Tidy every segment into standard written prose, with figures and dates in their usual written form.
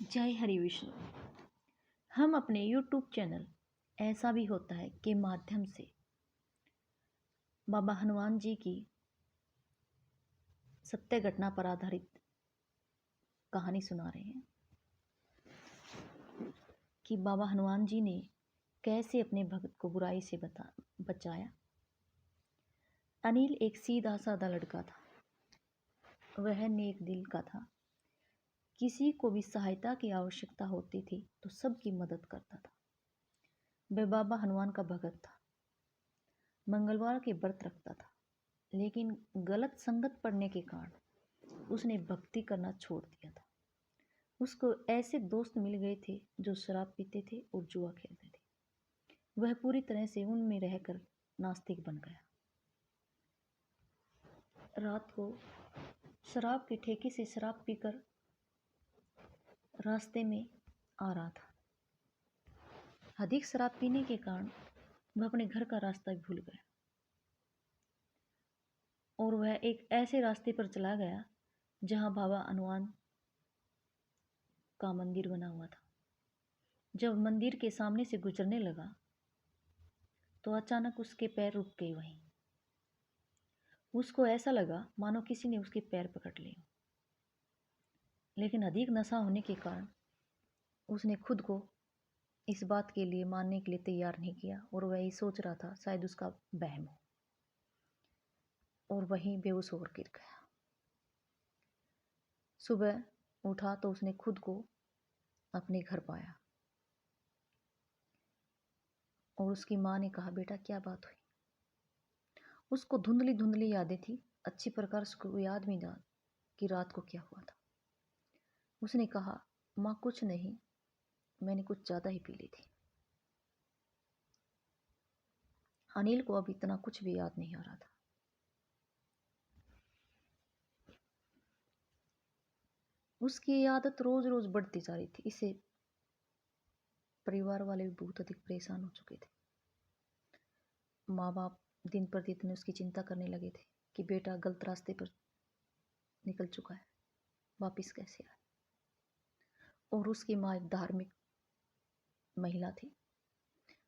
जय हरि विष्णु। हम अपने YouTube चैनल ऐसा भी होता है के माध्यम से बाबा हनुमान जी की सत्य घटना पर आधारित कहानी सुना रहे हैं कि बाबा हनुमान जी ने कैसे अपने भक्त को बुराई से बचाया। अनिल एक सीधा साधा लड़का था। वह नेक दिल का था। किसी को भी सहायता की आवश्यकता होती थी तो सबकी मदद करता था। वह बाबा हनुमान का भगत था। मंगलवार के व्रत रखता था, लेकिन गलत संगत पड़ने के कारण उसने भक्ति करना छोड़ दिया था। उसको ऐसे दोस्त मिल गए थे जो शराब पीते थे और जुआ खेलते थे। वह पूरी तरह से उनमें रहकर नास्तिक बन गया। रात को शराब के ठेके से शराब पीकर रास्ते में आ रहा था। अधिक शराब पीने के कारण वह अपने घर का रास्ता भूल गया और वह एक ऐसे रास्ते पर चला गया जहां बाबा हनुमान का मंदिर बना हुआ था। जब मंदिर के सामने से गुजरने लगा तो अचानक उसके पैर रुक गए। वहीं उसको ऐसा लगा मानो किसी ने उसके पैर पकड़ लिए। लेकिन अधिक नशा होने के कारण उसने खुद को इस बात के लिए मानने के लिए तैयार नहीं किया और वह सोच रहा था शायद उसका वहम हो, और वहीं बेहोश होकर गिर गया। सुबह उठा तो उसने खुद को अपने घर पाया और उसकी माँ ने कहा, बेटा क्या बात हुई? उसको धुंधली धुंधली यादें थी। अच्छी प्रकार उसको याद भी ना कि रात को क्या हुआ था। उसने कहा, माँ कुछ नहीं, मैंने कुछ ज़्यादा ही पी ली थी। अनिल को अब इतना कुछ भी याद नहीं आ रहा था। उसकी आदत रोज रोज बढ़ती जा रही थी। इसे परिवार वाले भी बहुत अधिक परेशान हो चुके थे। माँ बाप दिन प्रतिदिन उसकी चिंता करने लगे थे कि बेटा गलत रास्ते पर निकल चुका है, वापिस कैसे आए। और उसकी माँ एक धार्मिक महिला थी।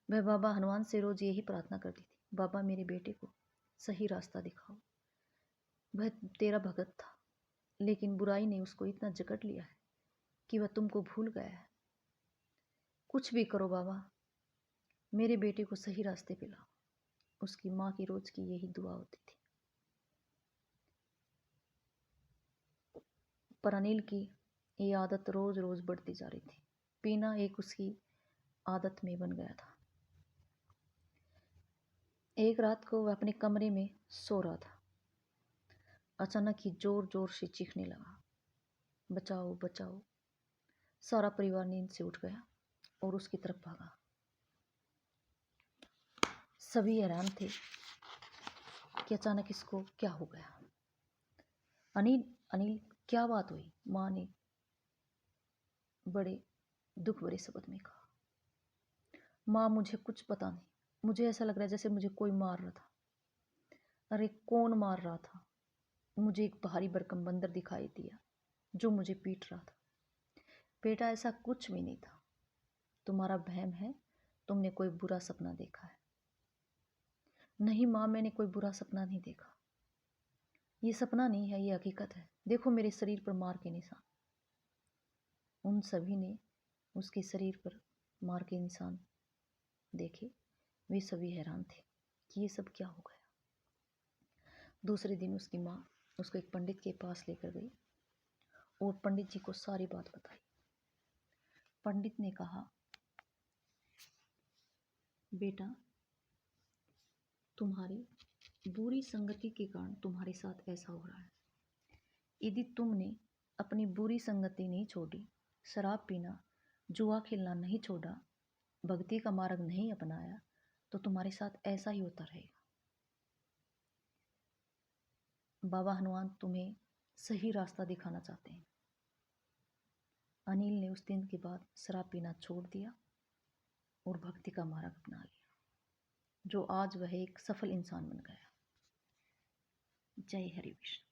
वह बाबा हनुमान से रोज यही प्रार्थना करती थी, बाबा मेरे बेटे को सही रास्ता दिखाओ। वह तेरा भगत था, लेकिन बुराई ने उसको इतना जकड़ लिया है कि वह तुमको भूल गया है। कुछ भी करो बाबा, मेरे बेटे को सही रास्ते पे लाओ। उसकी माँ की रोज की यही दुआ होती थी। पर अनिल की ये आदत रोज रोज बढ़ती जा रही थी। पीना एक उसकी आदत में बन गया था। एक रात को वह अपने कमरे में सो रहा था। अचानक ही जोर जोर से चीखने लगा, बचाओ बचाओ। सारा परिवार नींद से उठ गया और उसकी तरफ भागा। सभी हैरान थे कि अचानक इसको क्या हो गया। अनिल अनिल क्या बात हुई? माँ ने बड़े दुख भरे शब्द में कहा, माँ मुझे कुछ पता नहीं, मुझे ऐसा लग रहा है जैसे मुझे कोई मार रहा था। अरे कौन मार रहा था? मुझे एक भारी भरकम बंदर दिखाई दिया जो मुझे पीट रहा था। बेटा ऐसा कुछ भी नहीं था, तुम्हारा वहम है, तुमने कोई बुरा सपना देखा है। नहीं माँ, मैंने कोई बुरा सपना नहीं देखा। ये सपना नहीं है, ये हकीकत है। देखो मेरे शरीर पर मार के निशान। उन सभी ने उसके शरीर पर मार के निशान देखे। वे सभी हैरान थे कि ये सब क्या हो गया। दूसरे दिन उसकी माँ उसको एक पंडित के पास लेकर गई और पंडित जी को सारी बात बताई। पंडित ने कहा, बेटा तुम्हारी बुरी संगति के कारण तुम्हारे साथ ऐसा हो रहा है। यदि तुमने अपनी बुरी संगति नहीं छोड़ी, शराब पीना, जुआ खेलना नहीं छोड़ा, भक्ति का मार्ग नहीं अपनाया, तो तुम्हारे साथ ऐसा ही होता रहेगा। बाबा हनुमान तुम्हें सही रास्ता दिखाना चाहते हैं। अनिल ने उस दिन के बाद शराब पीना छोड़ दिया और भक्ति का मार्ग अपना लिया, जो आज वह एक सफल इंसान बन गया। जय हरि विष्णु।